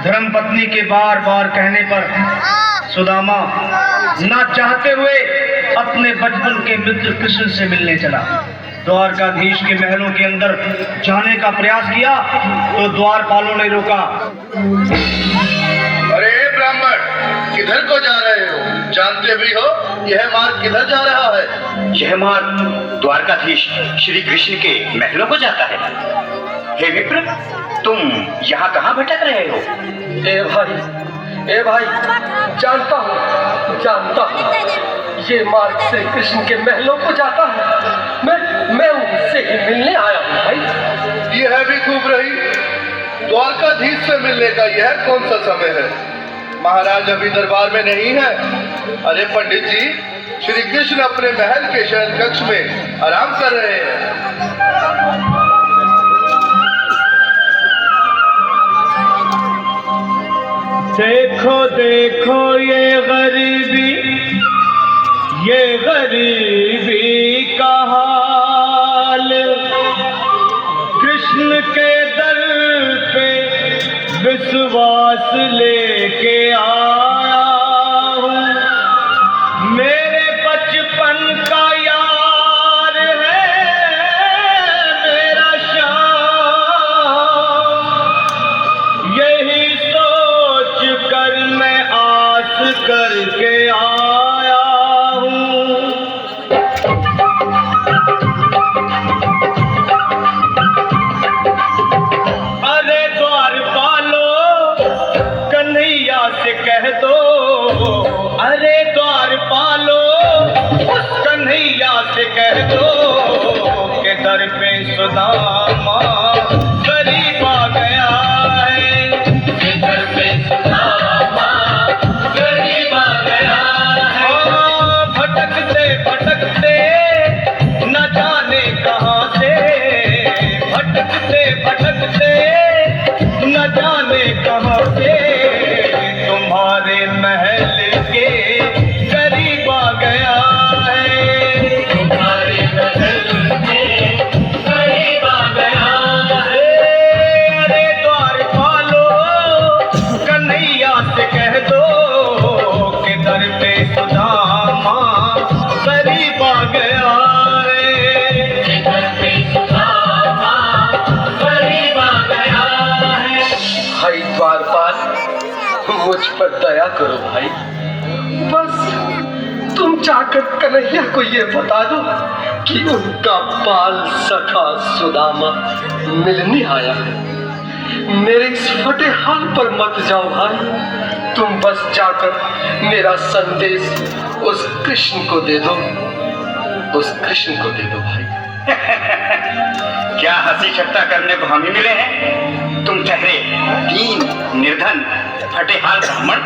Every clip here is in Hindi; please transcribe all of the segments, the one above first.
धर्मपत्नी के बार बार कहने पर सुदामा ना चाहते हुए अपने बचपन के मित्र कृष्ण से मिलने चला। द्वारकाधीश के महलों के अंदर जाने का प्रयास किया तो द्वारपालों ने रोका। अरे ब्राह्मण, किधर को जा रहे हो? जानते भी हो यह मार्ग किधर जा रहा है? यह मार्ग द्वारकाधीश श्री कृष्ण के महलों को जाता है। हे विप्र, तुम यहाँ कहाँ भटक रहे हो? ए भाई, जानता हूँ ये मार्ग से कृष्ण के महलों को जाता है। मैं उनसे ही मिलने आया हूँ भाई। यह भी खूब रही, द्वारकाधीश से मिलने का यह कौन सा समय है? महाराज अभी दरबार में नहीं है। अरे पंडित जी, श्री कृष्ण अपने महल के शयन कक्ष में आराम कर रहे हैं। देखो देखो ये गरीबी का हाल, कृष्ण के दर पे विश्वास लेके आया हूँ। मेरे बचपन का यार है मेरा श्याम, यही सोच कर मैं आस करके आया हूँ। अरे द्वारपालो कन्हैया से कह दो, अरे द्वारपालो कन्हैया से कह दो के दर पे सुदामा गरीब आ गया है। के दर पे सुदामा गरीब आ गया है। भटकते भटकते न जाने कहाँ से, भटकते भटकते न जाने कहाँ से तुम्हारे महल के करीब आ गया है। तुम्हारे महल के करीब आ गया है। अरे द्वारपालो कन्हैया से कह दो कि दर पे सुदामा करीब आ गया है। दर पे सुदामा करीब आ गया है। भाई द्वारपाल, मुझ पर दया करो भाई। बस तुम जाकर कन्हैया को ये बता दो कि उनका बाल सखा सुदामा मिलने आया है। मेरे इस फटे हाल पर मत जाओ भाई। तुम बस जाकर मेरा संदेश उस कृष्ण को दे दो, उस कृष्ण को दे दो भाई। क्या हंसी ठट्टा करने को हम ही मिले हैं? तुम ठहरे दीन निर्धन फटेहाल ब्राह्मण,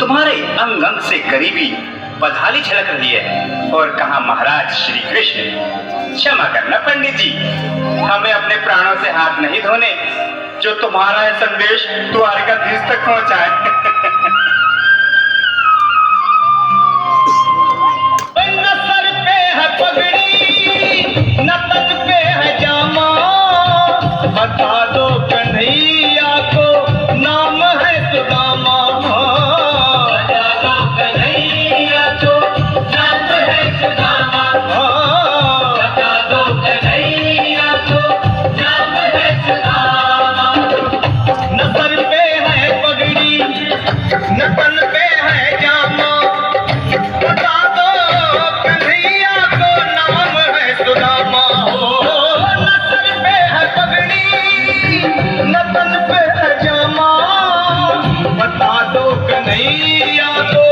तुम्हारे अंग अंग से गरीबी बदहाली झलक रही है। और कहा महाराज श्री कृष्ण? क्षमा करना पंडित जी, हमें अपने प्राणों से हाथ नहीं धोने जो तुम्हारा यह संदेश द्वारकाधीश तक पहुंचाए। न सर पे है पगड़ी न तन पे है जामा, बता दो कन्हैया को नाम है सुदामा। बता दो कन्हैया को नाम है सुदामा। बता दो कन्हैया को नाम है सुदामा। न सर पे है पगड़ी न तन पे है जामा, बता दो कन्हैया को नाम है सुदामा। न सर पे है पगड़ी न तन पे है जामा, बता दो कन्हैया को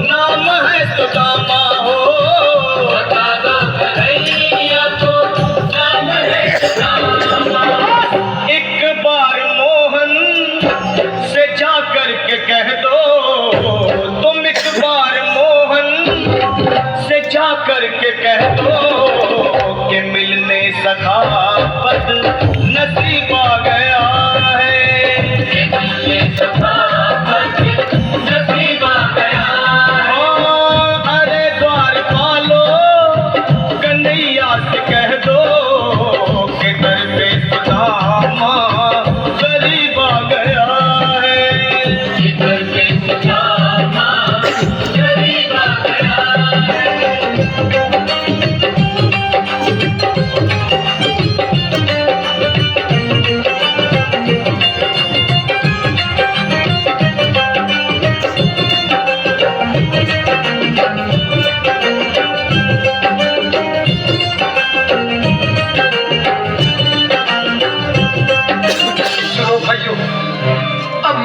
नाम है सुदामा। बता दो कन्हैया को नाम है सुदामा। एक बार मोहन से जा कर के कह दो, तुम एक बार मोहन से जा कर के कह दो कि मिलने सखावत नसीब आ गया है। मिलने सखावत नसीब आ गया है। अरे द्वारपालो कन्हैया से कह दो कि दर पे सुदामा गरीब आ गया है।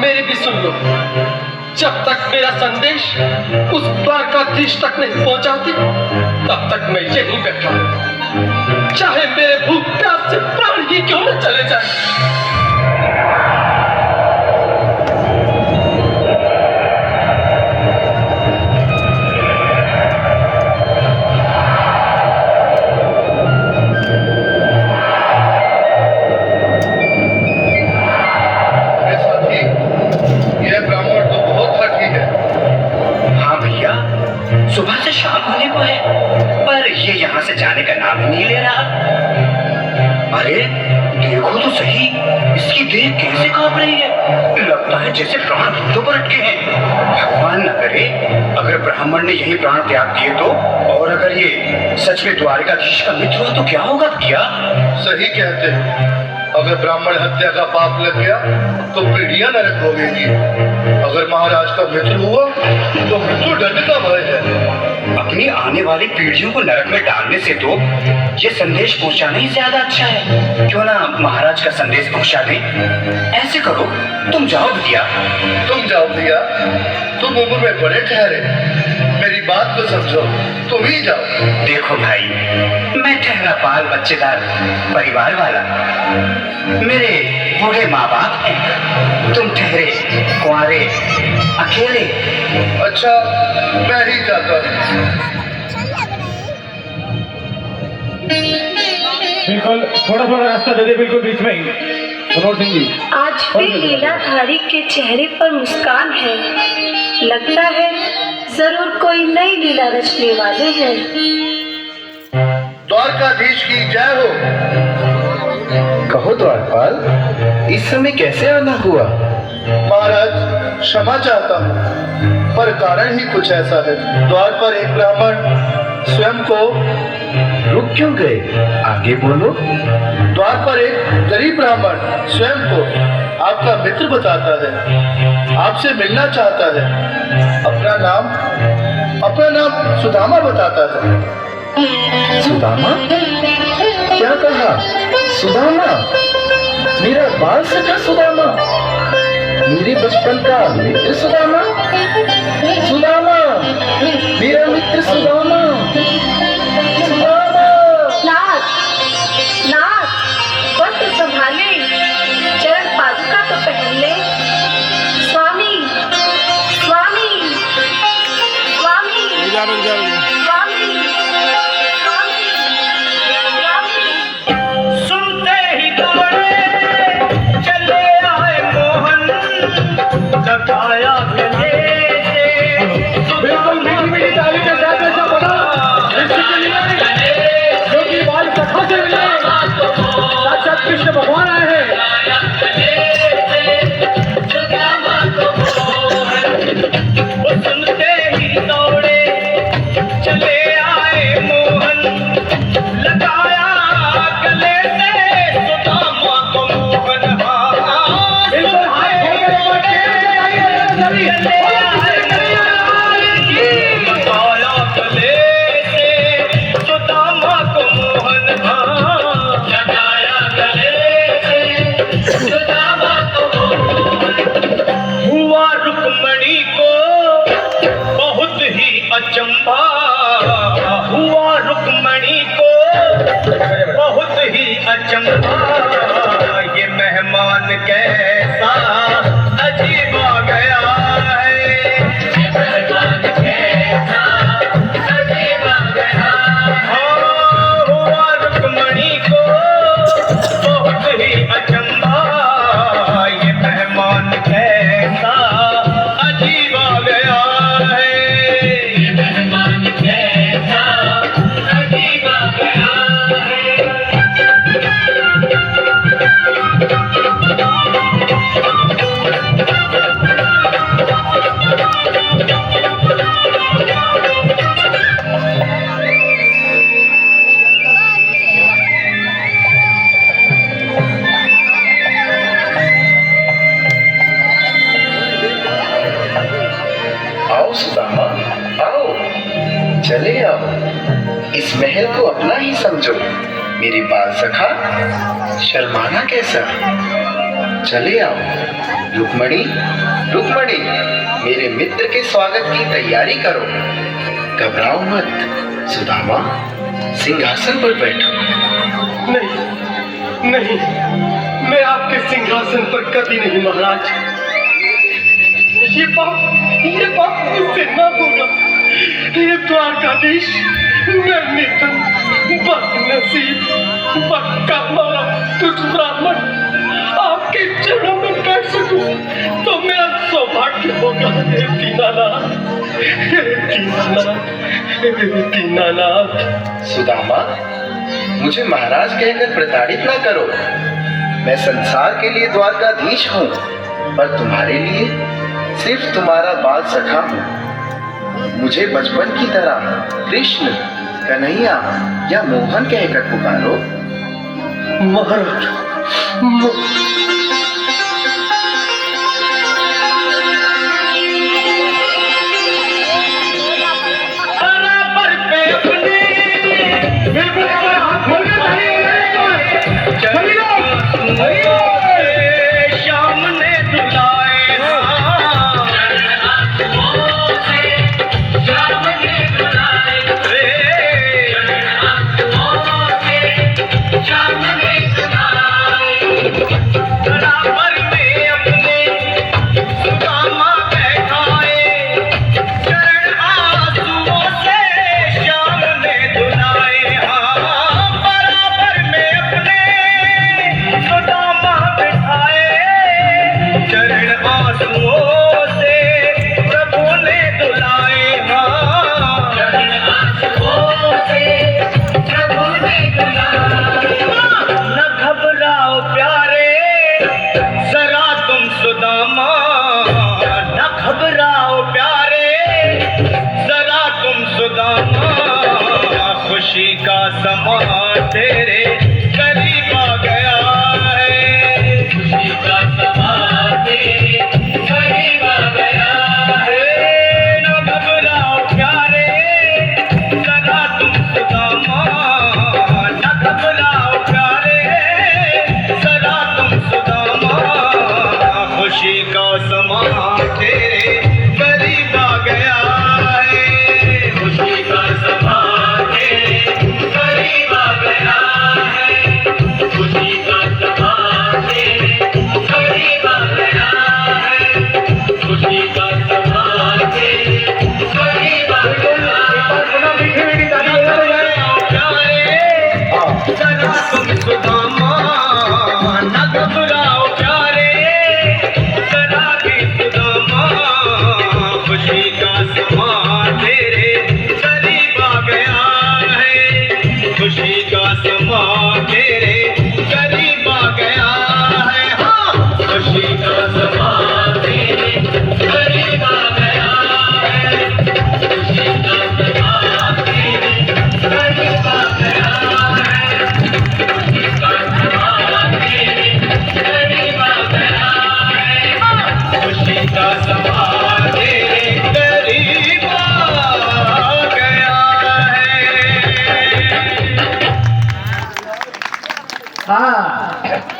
मेरी भी सुन लो। जब तक मेरा संदेश उस द्वारकाधीश तक नहीं पहुंचाती, तब तक मैं यहीं बैठा हूं, चाहे मेरे भूख प्यास से प्राण ही क्यों न चले जाए। सुबह से शाम होने को है, पर ये यहाँ से जाने का नाम ही नहीं ले रहा। अरे देखो तो सही, इसकी देह कैसे कांप रही है। लगता है जैसे प्राण फूटों पर अटके हैं। भगवान न करे अगर ब्राह्मण ने यही प्राण त्याग दिए तो, और अगर ये सच में द्वारकाधीश का मित्र हुआ तो क्या होगा भैया? सही कहते हैं, अगर ब्राह्मण हत्या का पाप लग गया तो पीढ़ियां नरक भोगेंगी। अगर महाराज का मित्र हुआ तो मृत्यु दंड का भय है। अपनी आने वाली पीढ़ियों को नरक में डालने से तो ये संदेश पहुंचाना ही ज्यादा अच्छा है। क्यों ना महाराज का संदेश पहुंचा दें। ऐसे करो, तुम जाओ भैया। तुम जाओ भैया, तुम उम्र में बड़े ठहरे, मेरी बात तो समझो, तुम ही जाओ। देखो भाई, मैं ठहरा बाल बच्चेदार परिवार वाला, मेरे बूढ़े माँ बाप हैं, तुम ठहरे कुंवारे अकेले। अच्छा, मैं ही जाता हूँ। बिल्कुल, थोड़ा थोड़ा रास्ता दे दे, बिल्कुल बीच में ही। मनोहर सिंह जी, आज भी लीलाधारी के चेहरे पर मुस्कान है। लगता है जरूर कोई नई लीला रचने वाले हैं। द्वारकाधीश की जय हो। कहो द्वारपाल, इस समय कैसे आना हुआ? महाराज क्षमा चाहता हूँ, पर कारण ही कुछ ऐसा है। द्वार पर एक ब्राह्मण स्वयं को रुक क्यों गए? आगे बोलो। द्वार पर एक गरीब ब्राह्मण स्वयं को आपका मित्र बताता है, आपसे मिलना चाहता है। अपना नाम सुदामा बताता है। सुदामा? क्या कहा? सुदामा? मेरा बाल सखा सुदामा? मेरे बचपन का मित्र सुदामा? सुदामा, मेरा मित्र सुदामा। सुदामा! नाथ, नाथ, वस्त्र संभाले, चरण पादुका तो पहन ले। स्वामी, स्वामी, स्वामी, स्वामी, स्वामी, स्वामी। सुनते ही दौड़े चले आए मोहन, लगाया गले से। बिल्कुल मीठी ताली के साथ ऐसा बोला, जो कि बाल सखा से मिले, साक्षात कृष्ण भगवान आए हैं। वो सुनते ही दौड़े चले आए मोहन, लगाया गले से सुदामा को मोहन। बिल्कुल लगाया गले से सुदामा को मोहन। लगाया गले से सुदामा को मोहन। हुआ रुक्मणी को बहुत ही अचंभा, हुआ रुक्मणी को बहुत ही अचंभा। ये मेहमान कैसा अजीब आ गया है, ये मेहमान कैसा अजीब आ गया। हाँ, हुआ रुक्मणी को बहुत ही अचंभा। ये मेहमान कैसा अजीब आ गया है, ये मेहमान कैसा अजीब आ गया है। आओ सुदामा, आओ, चले आओ। इस महल को अपना ही समझो। मेरी बाल सखा, शर्माना कैसा? चले आओ। रुक्मणी, रुक्मणी, मेरे मित्र के स्वागत की तैयारी करो। घबराओ मत। सुदामा, सिंहासन पर बैठो। नहीं नहीं, मैं आपके सिंहासन पर कभी नहीं महाराज। ये बात मुझसे ना होगा। ये द्वारकाधीश, मैं निर्धन, बदनसीब, बदकामारा, तुझ ब्राह्मण आपके चरणों में बैठ सकूं तो मेरा सौभाग्य होगा। हे दीनानाथ, हे दीनानाथ, हे दीनानाथ। सुदामा, मुझे महाराज कहकर प्रताड़ित ना करो। मैं संसार के लिए द्वारकाधीश हूँ, पर तुम्हारे लिए सिर्फ तुम्हारा बाल सखा हूँ। मुझे बचपन की तरह कृष्ण, कन्हैया या मोहन कहकर पुकारो। महाराज, खुशी का समा तेरे करीब आ गया है। खुशी का समा तेरे करीब आ गया है। न घबराओ प्यारे, जरा तुम सुदामा, न घबराओ प्यारे, जरा तुम सुदामा। खुशी का समा तेरे करीब आ गया है। खुशी का समा हाँ